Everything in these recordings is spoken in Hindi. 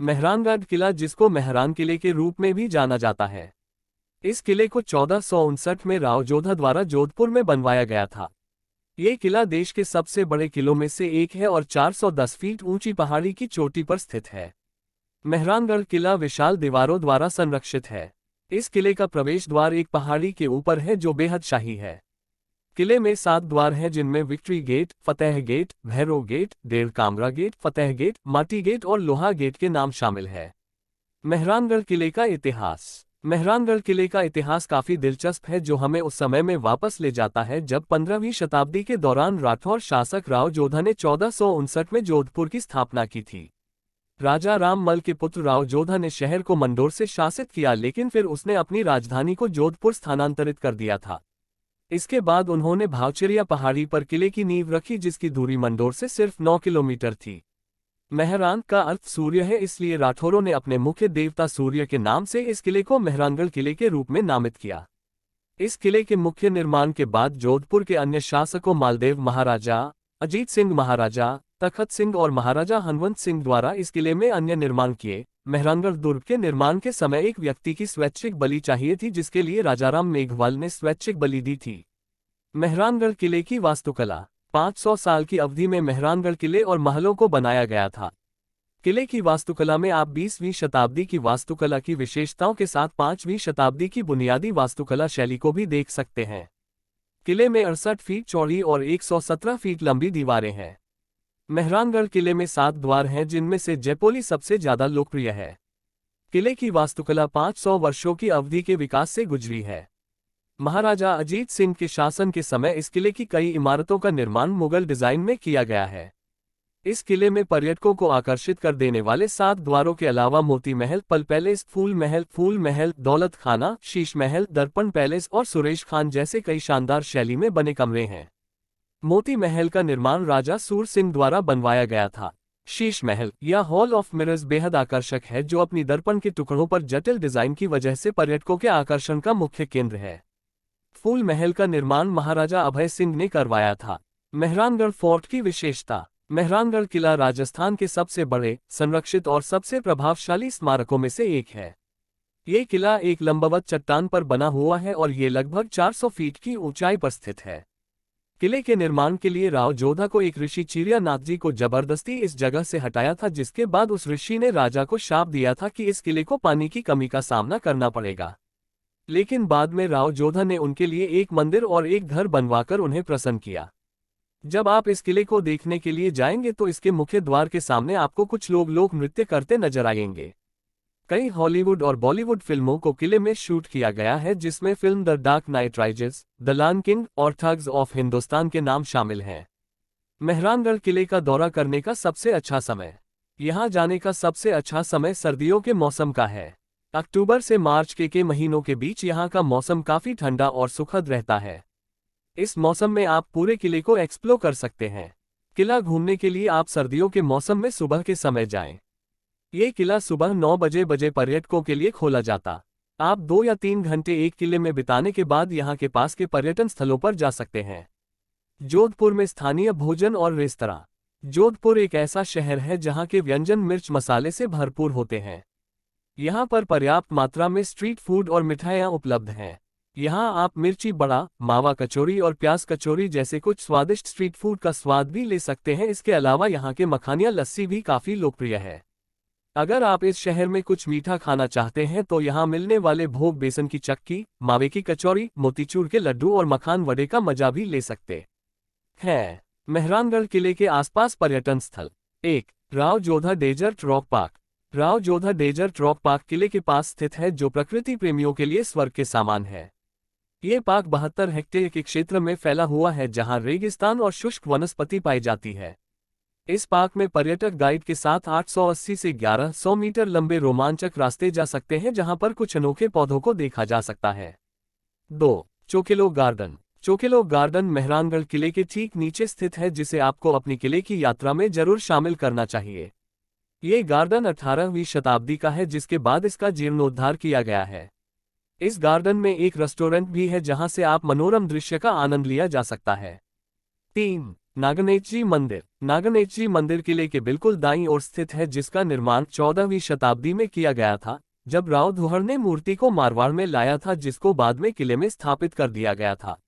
मेहरानगढ़ किला, जिसको मेहरान किले के रूप में भी जाना जाता है। इस किले को 1459 में राव जोधा द्वारा जोधपुर में बनवाया गया था। ये किला देश के सबसे बड़े किलों में से एक है और 410 फीट ऊंची पहाड़ी की चोटी पर स्थित है। मेहरानगढ़ किला विशाल दीवारों द्वारा संरक्षित है। इस किले का प्रवेश द्वार एक पहाड़ी के ऊपर है जो बेहद शाही है। किले में 7 द्वार हैं, जिनमें विक्ट्री गेट, फतेह गेट, भैरव गेट, डेढ़ कामरा गेट, फतेह गेट, माटी गेट और लोहा गेट के नाम शामिल है। मेहरानगढ़ किले का इतिहास। मेहरानगढ़ किले का इतिहास काफी दिलचस्प है, जो हमें उस समय में वापस ले जाता है जब 15वीं शताब्दी के दौरान राठौर शासक राव जोधा ने 1459 में जोधपुर की स्थापना की थी। राजा राममल के पुत्र राव जोधा ने शहर को मंडोर से शासित किया, लेकिन फिर उसने अपनी राजधानी को जोधपुर स्थानांतरित कर दिया था। इसके बाद उन्होंने भावचरिया पहाड़ी पर किले की नींव रखी, जिसकी दूरी मंडोर से सिर्फ 9 किलोमीटर थी। मेहरान का अर्थ सूर्य है, इसलिए राठौरों ने अपने मुख्य देवता सूर्य के नाम से इस किले को मेहरानगढ़ किले के रूप में नामित किया। इस किले के मुख्य निर्माण के बाद जोधपुर के अन्य शासकों मालदेव महाराजा, अजीत सिंह महाराजा, तखत सिंह और महाराजा हनवंत सिंह द्वारा इस किले में अन्य निर्माण किए। मेहरानगढ़ दुर्ग के निर्माण के समय एक व्यक्ति की स्वैच्छिक बलि चाहिए थी, जिसके लिए राजाराम मेघवाल ने स्वैच्छिक बलि दी थी। मेहरानगढ़ किले की वास्तुकला। 500 साल की अवधि में मेहरानगढ़ किले और महलों को बनाया गया था। किले की वास्तुकला में आप 20वीं शताब्दी की वास्तुकला की विशेषताओं के साथ 5वीं शताब्दी की बुनियादी वास्तुकला शैली को भी देख सकते हैं। किले में 68 फीट चौड़ी और 117 फीट लंबी दीवारें हैं। मेहरानगढ़ किले में 7 द्वार हैं, जिनमें से जयपोली सबसे ज्यादा लोकप्रिय है। किले की वास्तुकला 500 वर्षों की अवधि के विकास से गुजरी है। महाराजा अजीत सिंह के शासन के समय इस किले की कई इमारतों का निर्माण मुगल डिजाइन में किया गया है। इस किले में पर्यटकों को आकर्षित कर देने वाले 7 द्वारों के अलावा मोती महल, पल पैलेस, फूल महल, दौलत खाना, शीश महल, दर्पण पैलेस और सुरेश खान जैसे कई शानदार शैली में बने कमरे हैं। मोती महल का निर्माण राजा सूर सिंह द्वारा बनवाया गया था। शीश महल या हॉल ऑफ मिरर्स बेहद आकर्षक है, जो अपनी दर्पण के टुकड़ों पर जटिल डिजाइन की वजह से पर्यटकों के आकर्षण का मुख्य केंद्र है। फूल महल का निर्माण महाराजा अभय सिंह ने करवाया था। मेहरानगढ़ फोर्ट की विशेषता। मेहरानगढ़ किला राजस्थान के सबसे बड़े, संरक्षित और सबसे प्रभावशाली स्मारकों में से एक है। ये किला एक लंबवत चट्टान पर बना हुआ है और ये लगभग 400 फीट की ऊंचाई पर स्थित है। किले के निर्माण के लिए राव जोधा को एक ऋषि चिरियानाथ जी को जबरदस्ती इस जगह से हटाया था, जिसके बाद उस ऋषि ने राजा को शाप दिया था कि इस किले को पानी की कमी का सामना करना पड़ेगा। लेकिन बाद में राव जोधा ने उनके लिए एक मंदिर और एक घर बनवाकर उन्हें प्रसन्न किया। जब आप इस किले को देखने के लिए जाएंगे तो इसके मुख्य द्वार के सामने आपको कुछ लोग लोक नृत्य करते नजर आएंगे। कई हॉलीवुड और बॉलीवुड फिल्मों को किले में शूट किया गया है, जिसमें film the dark knight rises, the lion king और ठग्स ऑफ हिंदुस्तान के नाम शामिल हैं। मेहरानगढ़ किले का दौरा करने का सबसे अच्छा समय। यहाँ जाने का सबसे अच्छा समय सर्दियों के मौसम का है। अक्टूबर से मार्च के महीनों के बीच यहाँ का मौसम काफी ठंडा और सुखद रहता है। इस मौसम में आप पूरे किले को एक्सप्लोर कर सकते हैं। किला घूमने के लिए आप सर्दियों के मौसम में सुबह के समय जाएं। ये किला सुबह 9 बजे पर्यटकों के लिए खोला जाता। आप 2 या 3 घंटे एक किले में बिताने के बाद यहाँ के पास के पर्यटन स्थलों पर जा सकते हैं। जोधपुर में स्थानीय भोजन और रेस्तरां। जोधपुर एक ऐसा शहर है जहाँ के व्यंजन मिर्च मसाले से भरपूर होते हैं। यहाँ पर पर्याप्त मात्रा में स्ट्रीट फूड और मिठाइयाँ उपलब्ध हैं। यहाँ आप मिर्ची बड़ा, मावा कचौरी और प्याज कचौरी जैसे कुछ स्वादिष्ट स्ट्रीट फूड का स्वाद भी ले सकते हैं। इसके अलावा यहाँ के मखानिया लस्सी भी काफी लोकप्रिय है। अगर आप इस शहर में कुछ मीठा खाना चाहते हैं तो यहाँ मिलने वाले भोग बेसन की चक्की, मावे की कचौरी, मोतीचूर के लड्डू और मखान वड़े का मजा भी ले सकते हैं। मेहरानगढ़ किले के आसपास पर्यटन स्थल। 1. Rao Jodha desert rock park. Rao Jodha desert rock park किले के पास स्थित है, जो प्रकृति प्रेमियों के लिए स्वर्ग के समान है। ये पार्क 72 हेक्टेयर के क्षेत्र में फैला हुआ है, जहां रेगिस्तान और शुष्क वनस्पति पाई जाती है। इस पार्क में पर्यटक गाइड के साथ 880 से 1100 मीटर लंबे रोमांचक रास्ते जा सकते हैं, जहां पर कुछ अनोखे पौधों को देखा जा सकता है। 2. चोकेलो गार्डन। चोकेलो गार्डन मेहरानगढ़ किले के ठीक नीचे स्थित है, जिसे आपको अपनी किले की यात्रा में जरूर शामिल करना चाहिए। ये गार्डन 18वीं शताब्दी का है, जिसके बाद इसका जीर्णोद्धार किया गया है। इस गार्डन में एक रेस्टोरेंट भी है, जहां से आप मनोरम दृश्य का आनंद लिया जा सकता है। 3. नागनेच जी मंदिर। नागनेच जी मंदिर किले के बिल्कुल दाईं ओर स्थित है, जिसका निर्माण 14वीं शताब्दी में किया गया था, जब राव धुहर ने मूर्ति को मारवाड़ में लाया था, जिसको बाद में किले में स्थापित कर दिया गया था।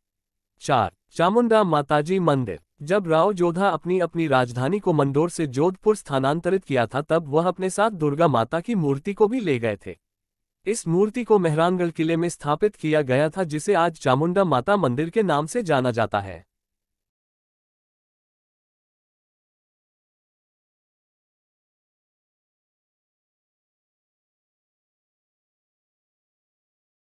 4. चामुंडा माताजी मंदिर। जब राव जोधा अपनी अपनी राजधानी को मंदोर से जोधपुर स्थानांतरित किया था, तब वह अपने साथ दुर्गा माता की मूर्ति को भी ले गए थे। इस मूर्ति को मेहरानगढ़ किले में स्थापित किया गया था, जिसे आज चामुंडा माता मंदिर के नाम से जाना जाता है।